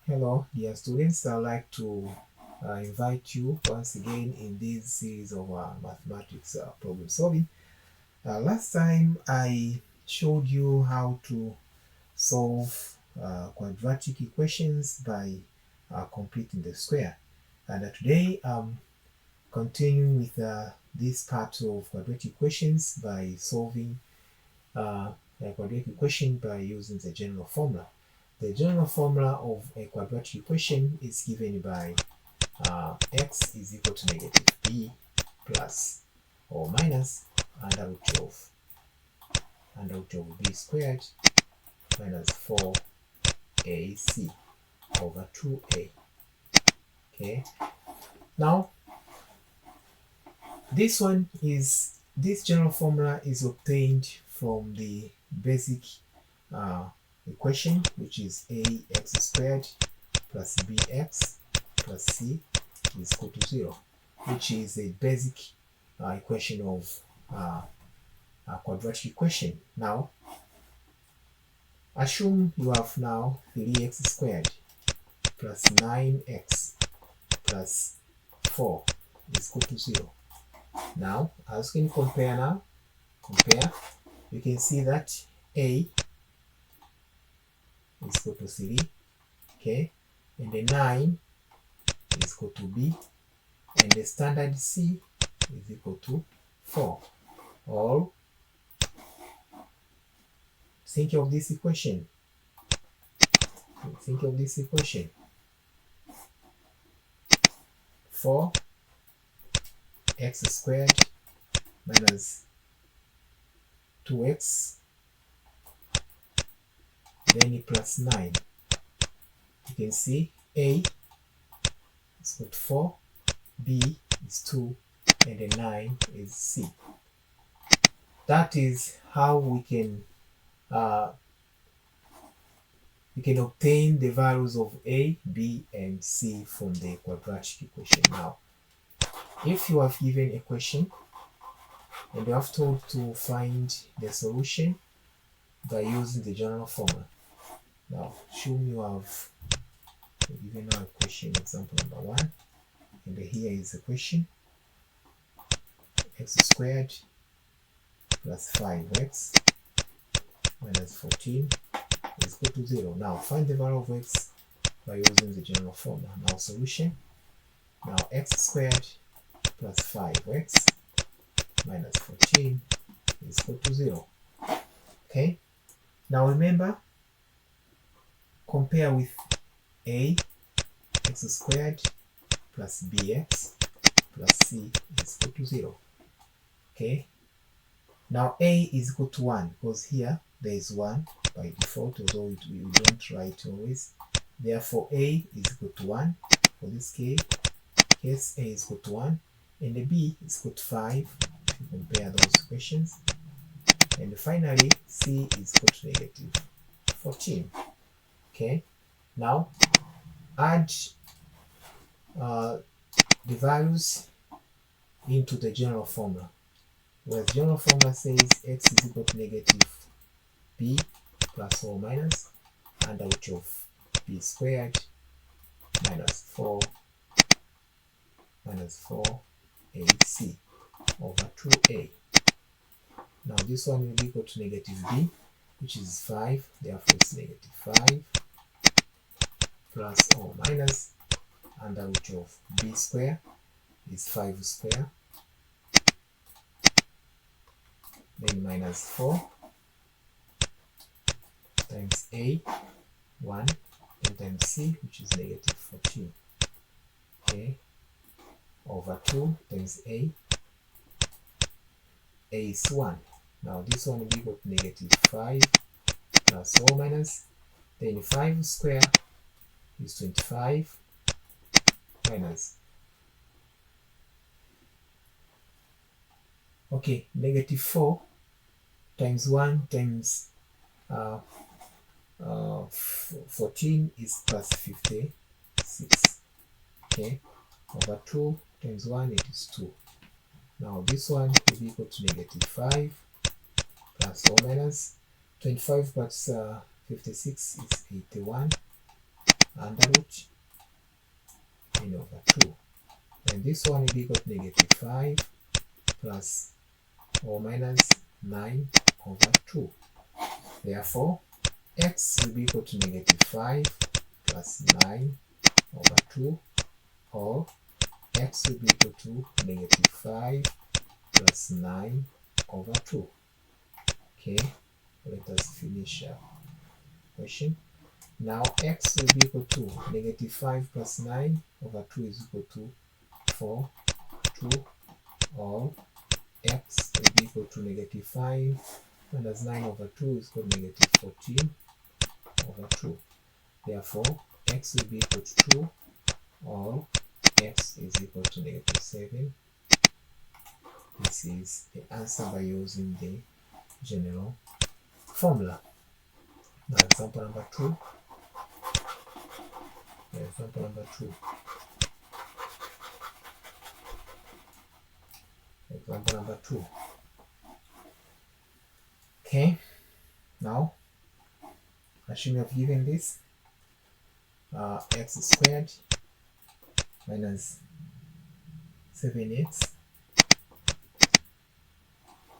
Hello, dear students. I'd like to invite you once again in this series of mathematics problem solving. Last time I showed you how to solve quadratic equations by completing the square. And today I'm continuing with this part of quadratic equations by solving a quadratic equation by using the general formula. The general formula of a quadratic equation is given by x is equal to negative b plus or minus under root of b squared minus 4ac over 2a. Okay, now this general formula is obtained from the basic equation, which is ax squared plus bx plus c is equal to 0, which is a basic equation of a quadratic equation. Now, assume you have now 3x squared plus 9x plus 4 is equal to 0. Now, as you can compare, you can see that a is equal to 3, okay, and the 9 is equal to b, and the standard c is equal to 4. Or think of this equation. 4x squared minus 2x then plus 9. You can see a is equal to 4, b is 2, and the 9 is c. That is how we can obtain the values of a, b, and c from the quadratic equation. Now, if you have given a question and you have told to find the solution by using the general formula. Now, assume you have given a question, example number 1, and here is the question: x squared plus 5x minus 14 is equal to 0. Now, find the value of x by using the general formula. Now, solution. Now, x squared plus 5x minus 14 is equal to 0. Okay. Now, remember, compare with a, x squared plus bx plus c is equal to 0. Okay. Now, a is equal to 1 because here there is 1 by default, although we don't write always. Therefore, a is equal to 1 for this case. A is equal to 1, and the b is equal to 5 if you compare those equations. And finally, c is equal to negative 14. Okay, now add the values into the general formula, where the general formula says x is equal to negative b plus or minus under root of b squared minus 4ac over 2a. Now this one will be equal to negative b, which is 5, therefore it's negative 5 plus or minus under root of b squared is 5 squared, then minus 4 times a, 1, and times c, which is negative 14, okay, over 2 times a is 1. Now this one will be equal to negative 5 plus or minus, then 5 squared is 25 minus, okay, negative 4 times 1 times 14 is plus 56, okay, over 2 times 1 it is 2. Now this one will be equal to negative 5 plus or minus 25 plus 56 is 81 under root n over 2. And this one will be equal to negative 5 plus or minus 9 over 2. Therefore, x will be equal to negative 5 plus 9 over 2, or x will be equal to negative 5 plus 9 over 2. Okay, let us finish our question. Now x will be equal to negative 5 plus 9 over 2 is equal to 4, 2, or x will be equal to negative 5 minus 9 over 2 is equal to negative 14 over 2. Therefore, x will be equal to 2, or x is equal to negative 7. This is the answer by using the general formula. Now, example number 2. Example number 2. Example number 2. Okay, now assume you have given this x squared minus 7x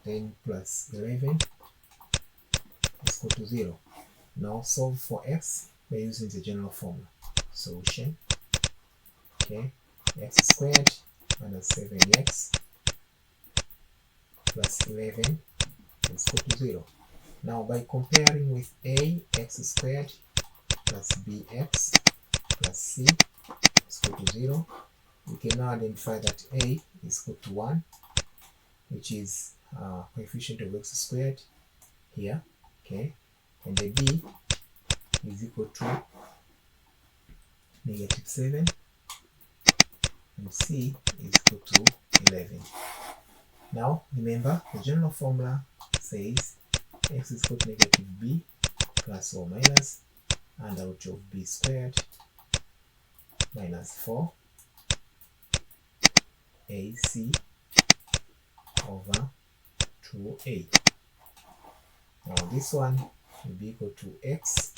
then plus 11 is equal to 0. Now solve for x by using the general formula. Solution. Okay, x squared minus 7x plus 11 is equal to 0. Now by comparing with a, x squared plus bx plus c is equal to 0, we can now identify that a is equal to 1, which is coefficient of x squared here, okay, and the b is equal to negative 7, and c is equal to 11. Now remember, the general formula says x is equal to negative b plus or minus under root of b squared minus 4 ac over 2a. Now this one will be equal to x,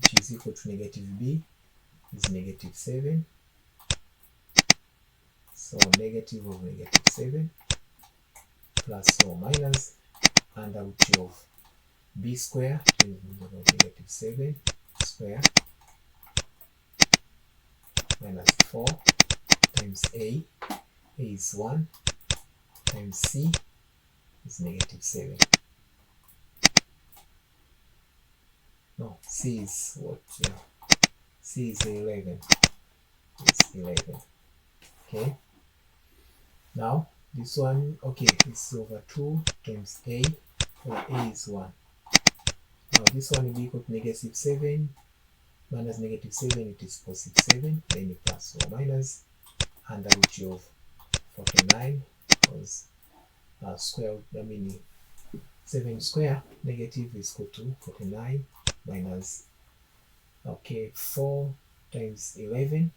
which is equal to negative b is negative 7, so negative of negative 7 plus or minus under root of b square is negative 7 square minus 4 times a is 1 times c is negative 7. No, c is what? Yeah. C is 11. It's 11. Okay. Now this one, okay, it's over 2 times a, where a is 1. Now this one will be equal to negative 7 minus negative 7, it is positive 7, then you plus or minus under root of 49, because square, 7 square negative is equal to 49 minus, okay, 4 times 11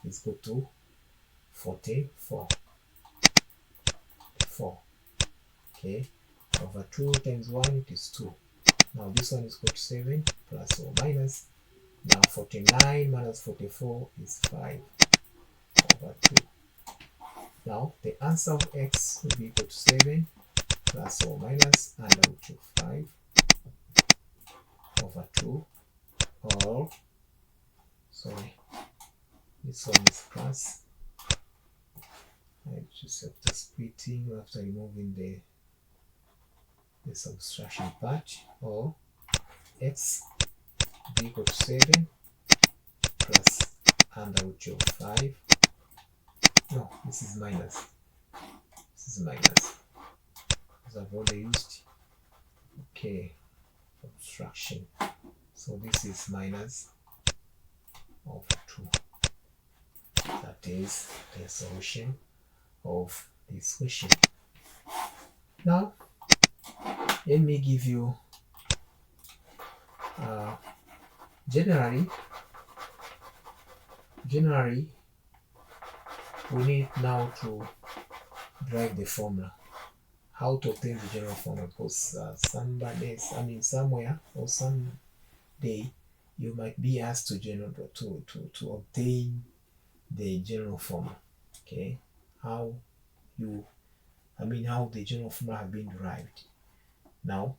is equal to 44. 4. Okay, over 2 times 1 it is 2. Now this one is equal to 7 plus or minus. Now 49 minus 44 is 5 over 2. Now the answer of x will be equal to 7 plus or minus under root of 5 over 2, or, sorry, this one is plus. I just have to splitting after removing the subtraction part, or x be equal to 7 plus under root of 5. No, this is minus. This is minus, because I've already used, okay, subtraction. So this is minus over 2. That is the solution of this question. Now let me give you generally we need now to derive the formula, how to obtain the general formula, because somewhere or someday you might be asked to obtain the general formula. Okay, how the general formula have been derived. Now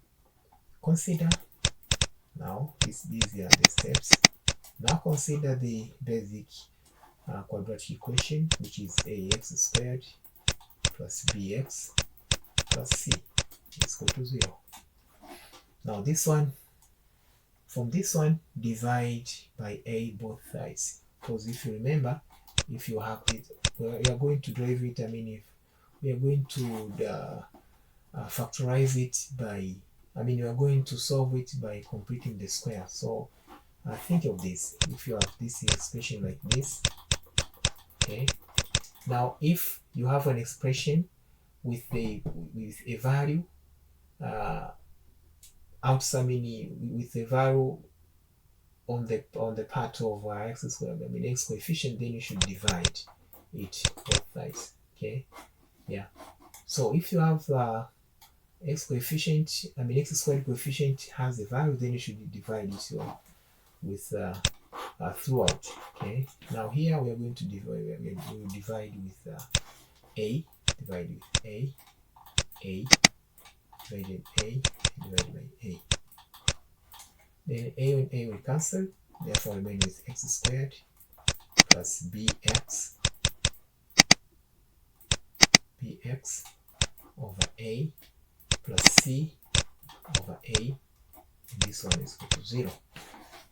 consider, these are the steps. Now consider the basic quadratic equation, which is ax squared plus bx plus c is equal to 0. Now this one, from this one, divide by a both sides, because if you remember, if you have it, we are going to derive it. If we are going to factorize it by, we are going to solve it by completing the square. So think of this. If you have this expression like this, okay. Now, if you have an expression with a value outside, with a value on the part of x squared, x coefficient, then you should divide it both sides. Okay, yeah. So if you have x coefficient, x squared coefficient has a value, then you should divide it with throughout. Okay. Now here we are going to divide. We will divide with a, divided with a, divided a, divided by a. Then a and a will cancel. Therefore, remain with x squared plus bx over a plus c over a. And this one is equal to 0.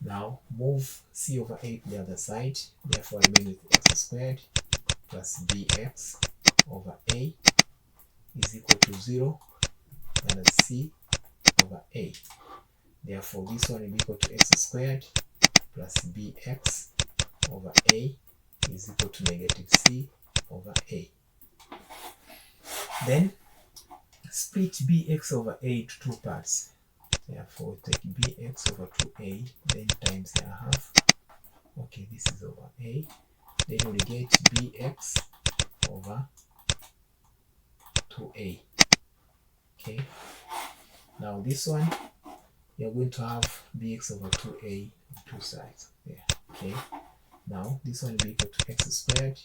Now move c over a to the other side. Therefore, remain with x squared plus bx over a is equal to 0 minus c over a. Therefore, this one will be equal to x squared plus bx over a is equal to negative c over a. Then split bx over a to two parts. Therefore, take bx over 2a, then times a half. Okay, this is over a. Then we get bx over 2a. Okay. Now this one, you're going to have bx over 2a on two sides. There. Okay. Now this one will be equal to x squared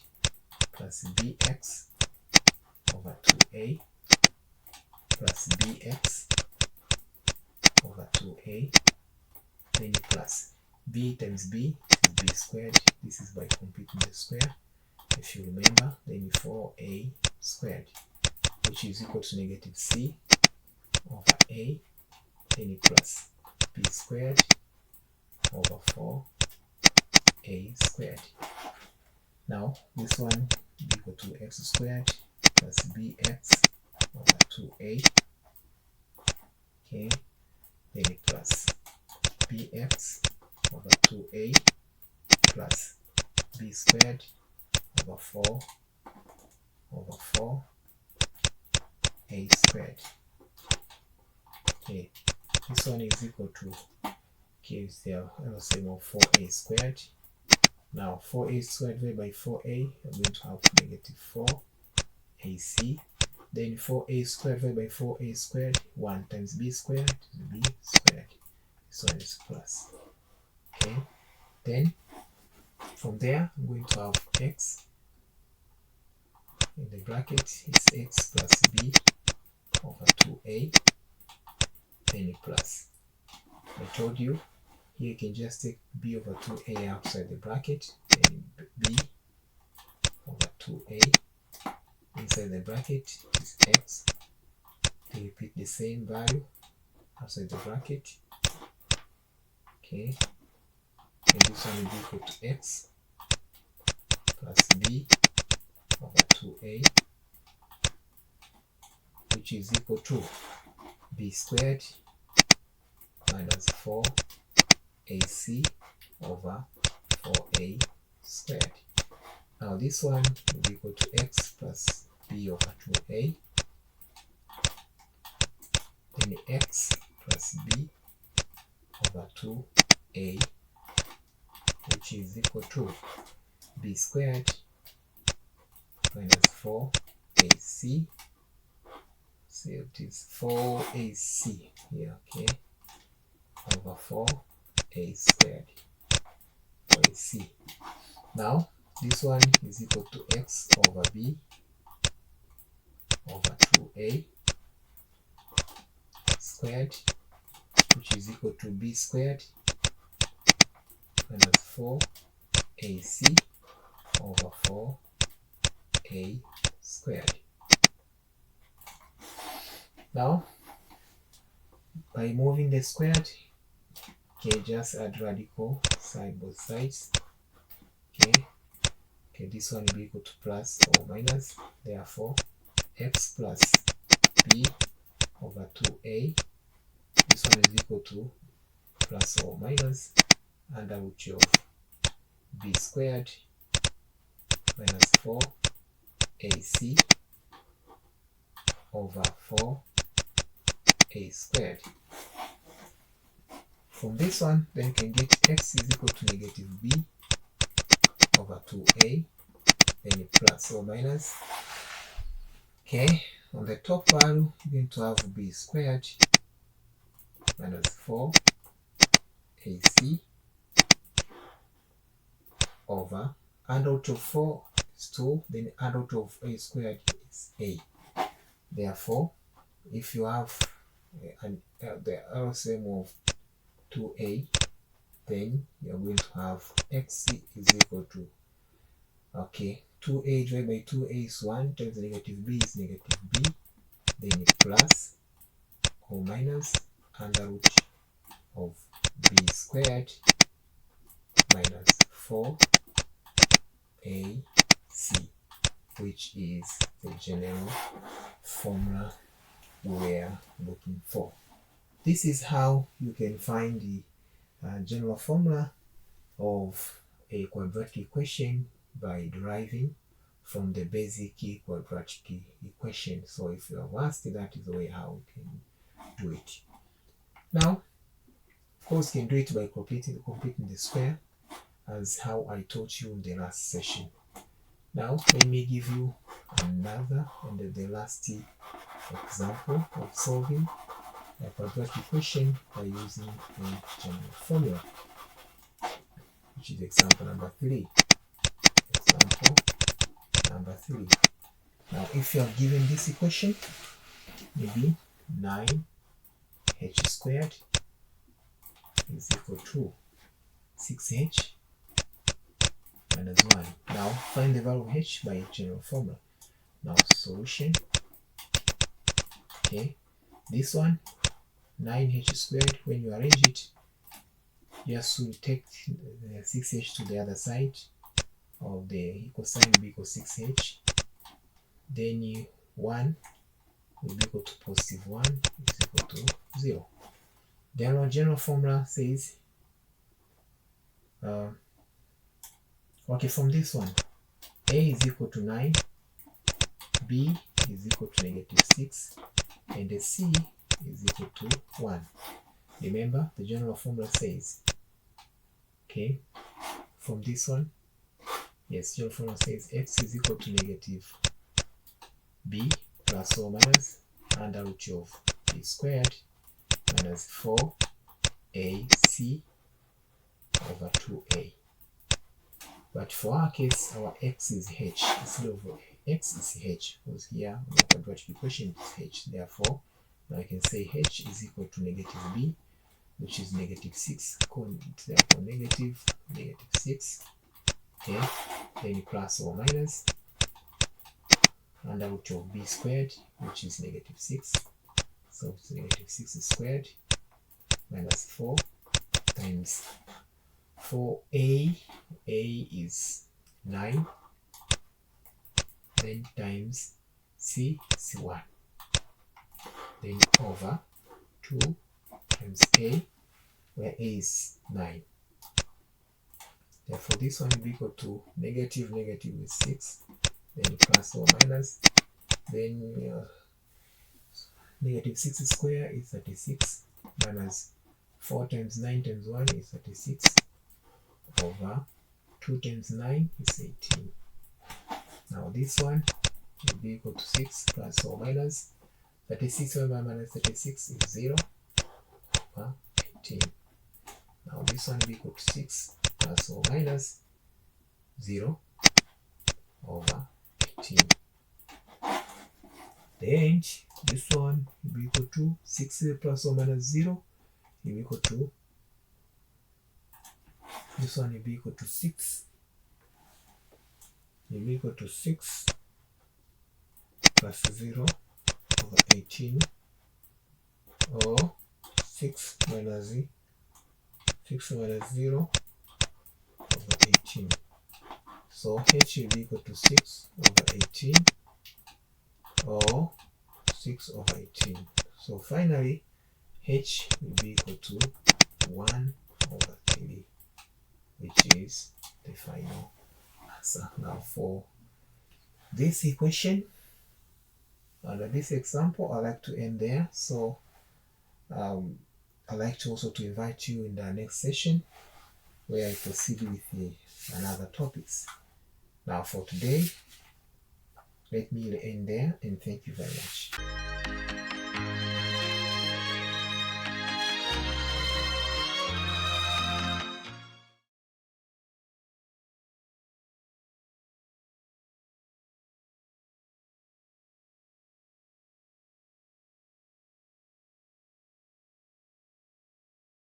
plus bx over 2a plus bx over 2a, then plus b times b, this is b squared. This is by completing the square. If you remember, then 4a squared, which is equal to negative c over a, then plus b squared over 4a squared. Now this one will be equal to x squared plus bx over 2a. Okay, then plus bx over 2a plus b squared over 4 over 4a squared. Okay, this one is equal to, gives the LCM of 4a squared. Now 4a squared divided by 4a, I'm going to have negative 4ac. Then 4a squared divided by 4a squared, 1 times b squared is b squared. This one is plus. Okay, then from there I'm going to have x in the bracket is x plus b over 2a, then plus. I told you here you can just take b over 2a outside the bracket, then b over 2a inside the bracket is x. They repeat the same value outside the bracket. Okay, and this one will be equal to x plus b over 2a, which is equal to b squared minus 4ac over 4a squared. Now this one will be equal to x plus b over 2a, then x plus b over 2a, which is equal to b squared minus 4ac. So it is 4ac here, okay, over a squared, or AC. Now this one is equal to x over b over 2a squared, which is equal to b squared minus 4ac over 4a squared. Now, by moving the squared, okay, just add radical side both sides. Okay, this one will be equal to plus or minus, therefore x plus b over 2a, this one is equal to plus or minus under root of b squared minus 4ac over 4a squared. From this one, then you can get x is equal to negative b over 2a, then plus or minus. Okay, on the top value, you're going to have b squared minus 4ac over under root of 4 is 2, then under root of a squared is a. Therefore, if you have the LCM of 2a, then you're going to have x is equal to, okay, 2a divided by 2a is 1 times negative b is negative b, then plus or minus under root of b squared minus 4ac, which is the general formula we are looking for. This is how you can find the general formula of a quadratic equation by deriving from the basic quadratic equation. So if you are asked, that is the way how you can do it. Now, of course, you can do it by completing the square, as how I taught you in the last session. Now, let me give you another and the last example of solving a quadratic equation by using a general formula, which is example number 3. Example number 3. Now, if you are given this equation, maybe 9h squared is equal to 6h minus 1. Now, find the value of h by general formula. Now, solution. Okay, this one, 9h squared, when you arrange it, just will take 6h to the other side of the equal sign will be equal to 6h. Then 1 will be equal to positive 1 is equal to 0. Then our general formula says, okay, from this one, a is equal to 9, b is equal to negative 6, and the c is equal to 1. Remember, the general formula says, okay, from this one, yes, general formula says x is equal to negative b plus or minus under root of b squared minus 4ac over 2a. But for our case, our x is h. Instead of x is h, because here in the quadratic equation is h. Therefore, now I can say h is equal to negative b, which is negative 6. Therefore, negative 6. Okay, then plus or minus under root of b squared, which is negative 6. So it's negative 6 squared minus 4 times 4a. A is 9. Then times c is 1. Then over 2 times a, where a is 9. Therefore, this one will be equal to negative is 6. Then plus or minus. Then negative 6 squared is 36. Minus 4 times 9 times 1 is 36. Over 2 times 9 is 18. Now this one will be equal to 6 plus or minus 36 over minus 36 is 0 over 18. Now this one will be equal to 6 plus or minus 0 over 18. Then this one will be equal to 6 plus or minus 0 will be equal to, this one will be equal to 6, will be equal to 6 plus 0 over 18, or 6 minus 0 over 18. So h will be equal to 6 over 18, or 6 over 18. So finally h will be equal to 1 over 3, which is the final answer. Now for this equation, under this example, I like to end there. So I like to also to invite you in the next session where I proceed with another topics. Now for today, let me end there, and thank you very much.